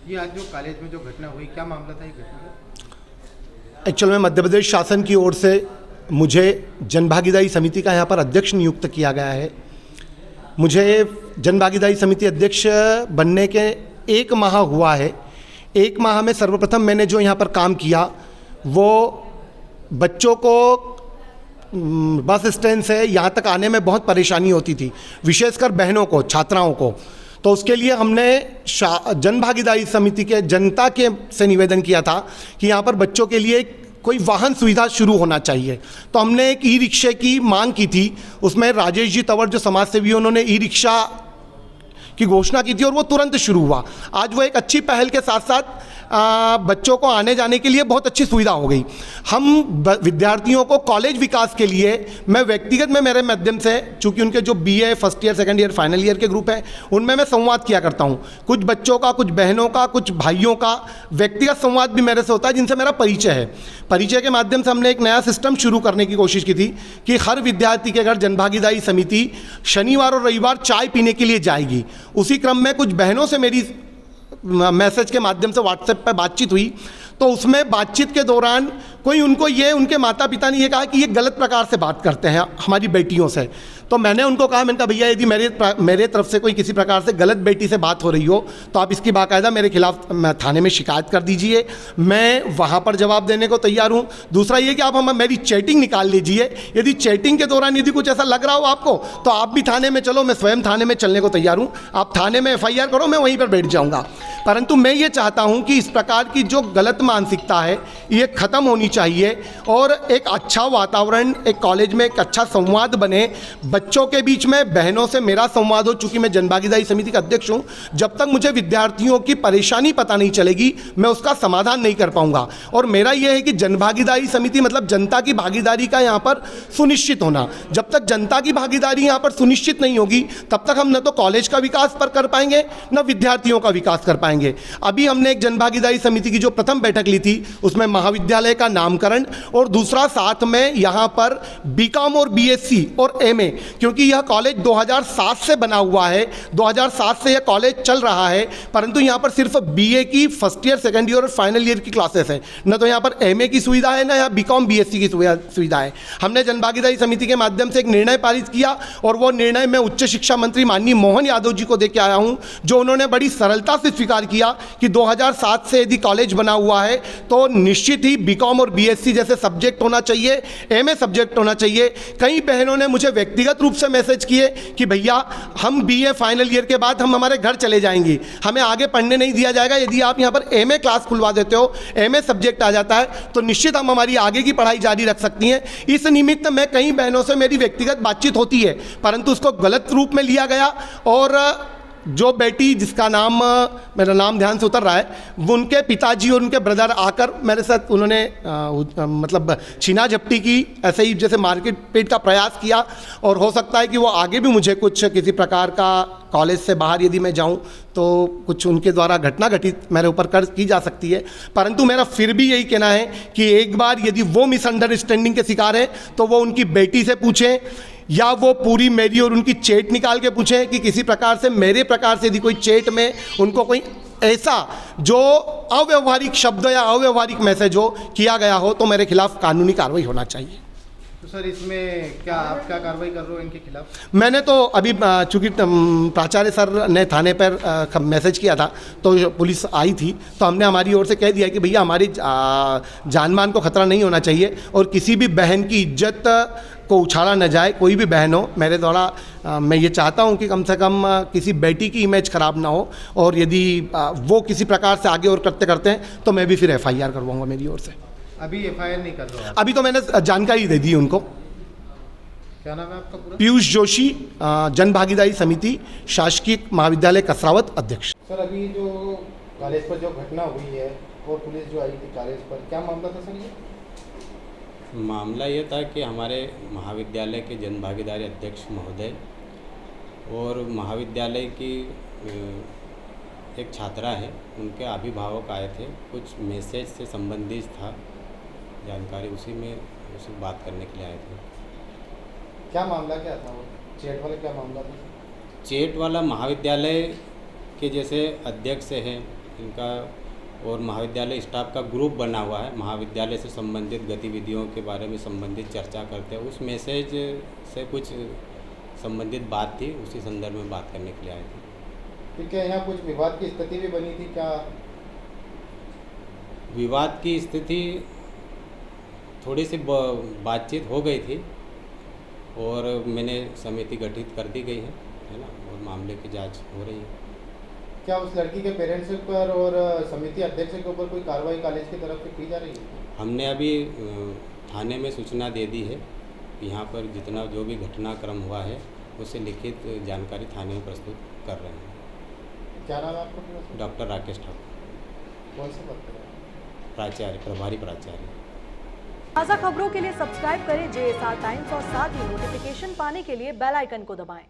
ये आज जो कॉलेज में जो घटना हुई, क्या मामला था ये घटना का? एक्चुअल में मध्य प्रदेश शासन की ओर से मुझे जनभागीदारी समिति का यहाँ पर अध्यक्ष नियुक्त किया गया है। मुझे जनभागीदारी समिति अध्यक्ष बनने के 1 माह हुआ है। 1 माह में सर्वप्रथम मैंने जो यहाँ पर काम किया वो बच्चों को बस स्टैंड से यहाँ तक आने में बहुत परेशानी होती थी, विशेषकर बहनों को, छात्राओं को। तो उसके लिए हमने जनभागीदारी समिति के जनता के से निवेदन किया था कि यहाँ पर बच्चों के लिए कोई वाहन सुविधा शुरू होना चाहिए। तो हमने एक ई रिक्शे की मांग की थी। उसमें राजेश जी तंवर जो समाज सेवी, उन्होंने ई रिक्शा की घोषणा की थी और वो तुरंत शुरू हुआ। आज वो एक अच्छी पहल के साथ साथ बच्चों को आने जाने के लिए बहुत अच्छी सुविधा हो गई। हम विद्यार्थियों को कॉलेज विकास के लिए मैं व्यक्तिगत में मेरे माध्यम से, चूँकि उनके जो BA first year, second year, final year के ग्रुप हैं, उनमें मैं संवाद किया करता हूँ। कुछ बच्चों का, कुछ बहनों का, कुछ भाइयों का व्यक्तिगत संवाद भी मेरे से होता है, जिनसे मेरा परिचय है। परिचय के माध्यम से हमने एक नया सिस्टम शुरू करने की कोशिश की थी कि हर विद्यार्थी के घर जनभागीदारी समिति शनिवार और रविवार चाय पीने के लिए जाएगी। उसी क्रम में कुछ बहनों से मेरी मैसेज के माध्यम से व्हाट्सएप पर बातचीत हुई। तो उसमें बातचीत के दौरान कोई उनके माता पिता ने ये कहा कि ये गलत प्रकार से बात करते हैं हमारी बेटियों से। तो मैंने उनको कहा, मैंने कहा भैया यदि मेरे तरफ से कोई किसी प्रकार से गलत बेटी से बात हो रही हो तो आप इसकी बाकायदा मेरे खिलाफ थाने में शिकायत कर दीजिए, मैं वहाँ पर जवाब देने को तैयार हूँ। दूसरा ये कि आप मेरी चैटिंग निकाल लीजिए। यदि चैटिंग के दौरान यदि कुछ ऐसा लग रहा हो आपको तो आप भी थाने में चलो, मैं स्वयं थाने में चलने को तैयार हूँ। आप थाने में FIR करो, मैं वहीं पर बैठ जाऊँगा। परंतु मैं ये चाहता हूँ कि इस प्रकार की जो गलत मानसिकता है ये ख़त्म होनी चाहिए और एक अच्छा वातावरण, एक कॉलेज में एक अच्छा संवाद बने बच्चों के बीच में, बहनों से मेरा संवाद हो। चूंकि मैं जनभागीदारी समिति का अध्यक्ष हूं, जब तक मुझे विद्यार्थियों की परेशानी पता नहीं चलेगी मैं उसका समाधान नहीं कर पाऊंगा। और मेरा यह है कि जनभागीदारी समिति मतलब जनता की भागीदारी का यहाँ पर सुनिश्चित होना। जब तक जनता की भागीदारी यहाँ पर सुनिश्चित नहीं होगी तब तक हम न तो कॉलेज का विकास पर कर पाएंगे न विद्यार्थियों का विकास कर पाएंगे। अभी हमने एक जनभागीदारी समिति की जो प्रथम बैठक ली थी उसमें महाविद्यालय का नामकरण और दूसरा साथ में यहाँ पर BCom और BSc और MA, क्योंकि यह कॉलेज 2007 से बना हुआ है, 2007 से यह कॉलेज चल रहा है, परंतु यहाँ पर सिर्फ BA की फर्स्ट ईयर, सेकंड ईयर और फाइनल ईयर की क्लासेस है, न तो यहाँ पर MA की सुविधा है, न यहाँ BCom BSc की सुविधा है। हमने जनभागीदारी समिति के माध्यम से एक निर्णय पारित किया और वो निर्णय मैं उच्च शिक्षा मंत्री माननीय मोहन यादव जी को दे के आया हूँ, जो उन्होंने बड़ी सरलता से स्वीकार किया कि 2007 से यदि कॉलेज बना हुआ है तो निश्चित ही BCom और BSc जैसे सब्जेक्ट होना चाहिए, MA सब्जेक्ट होना चाहिए। कई बहनों ने मुझे व्यक्तिगत रूप से मैसेज किए कि भैया हम BA फाइनल ईयर के बाद हम हमारे घर चले जाएंगे, हमें आगे पढ़ने नहीं दिया जाएगा। यदि आप यहाँ पर MA क्लास खुलवा देते हो, MA सब्जेक्ट आ जाता है तो निश्चित हम हमारी आगे की पढ़ाई जारी रख सकती हैं। इस निमित्त में कई बहनों से मेरी व्यक्तिगत बातचीत होती है, परंतु उसको गलत रूप में लिया गया और जो बेटी जिसका नाम, मेरा नाम ध्यान से उतर रहा है, उनके पिताजी और उनके ब्रदर आकर मेरे साथ उन्होंने मतलब छीना झपटी की, ऐसे ही जैसे मार्केट पेट का प्रयास किया। और हो सकता है कि वो आगे भी मुझे कुछ किसी प्रकार का कॉलेज से बाहर यदि मैं जाऊं तो कुछ उनके द्वारा घटना घटित मेरे ऊपर कर की जा सकती है। परंतु मेरा फिर भी यही कहना है कि एक बार यदि वो मिसअंडरस्टैंडिंग के शिकार है तो वो उनकी बेटी से पूछें या वो पूरी मेरी और उनकी चैट निकाल के पूछें कि किसी प्रकार से, मेरे प्रकार से यदि कोई चैट में उनको कोई ऐसा जो अव्यवहारिक शब्द या अव्यवहारिक मैसेज हो किया गया हो तो मेरे खिलाफ कानूनी कार्रवाई होना चाहिए। तो सर इसमें क्या आप क्या कार्रवाई कर रहे हो इनके खिलाफ? मैंने तो अभी चूँकि प्राचार्य सर ने थाने पर मैसेज किया था तो पुलिस आई थी, तो हमने हमारी ओर से कह दिया कि भैया हमारी जान मान को खतरा नहीं होना चाहिए और किसी भी बहन की इज्जत को उछाला न जाए। कोई भी बहन हो, मेरे द्वारा मैं ये चाहता हूँ कि कम से कम किसी बेटी की इमेज ख़राब ना हो और यदि वो किसी प्रकार से आगे और करते हैं तो मैं भी फिर FIR करवाऊँगा मेरी ओर से। अभी FIR नहीं कर रहे हो? अभी तो मैंने जानकारी दे दी उनको। क्या नाम है आपका पूरा? पीयूष जोशी, जनभागीदारी समिति, शासकीय महाविद्यालय कसरावत, अध्यक्ष। सर अभी जो कॉलेज पर जो घटना हुई है और पुलिस जो आई थी कॉलेज पर, क्या मामला था सर? ये मामला ये था कि हमारे महाविद्यालय के जनभागीदारी अध्यक्ष महोदय और महाविद्यालय की एक छात्रा है, उनके अभिभावक आए थे, कुछ मैसेज से संबंधित था जानकारी, उसी में उसे बात करने के लिए आए थे। क्या मामला क्या था वो चैट वाला? क्या मामला था? चैट वाला महाविद्यालय के जैसे अध्यक्ष हैं इनका और महाविद्यालय स्टाफ का ग्रुप बना हुआ है, महाविद्यालय से संबंधित गतिविधियों के बारे में संबंधित चर्चा करते हैं। उस मैसेज से कुछ संबंधित बात थी, उसी संदर्भ में बात करने के लिए आए थे। ठीक है, यहाँ कुछ विवाद की स्थिति भी बनी थी क्या? विवाद की स्थिति थोड़ी सी बातचीत हो गई थी और मैंने समिति गठित कर दी गई है ना, और मामले की जांच हो रही है। क्या उस लड़की के पेरेंट्स पर और समिति अध्यक्ष के ऊपर कोई कार्रवाई कॉलेज की तरफ से की जा रही है? हमने अभी थाने में सूचना दे दी है कि यहाँ पर जितना जो भी घटनाक्रम हुआ है उससे लिखित जानकारी थाने में प्रस्तुत कर रहे हैं। क्या नाम है आपका? डॉक्टर राकेश ठाकुर, कौन से पद पर है? प्राचार्य, प्रभारी प्राचार्य। ताज़ा खबरों के लिए सब्सक्राइब करें JSR टाइम्स और साथ ही नोटिफिकेशन पाने के लिए बेल आइकन को दबाएं।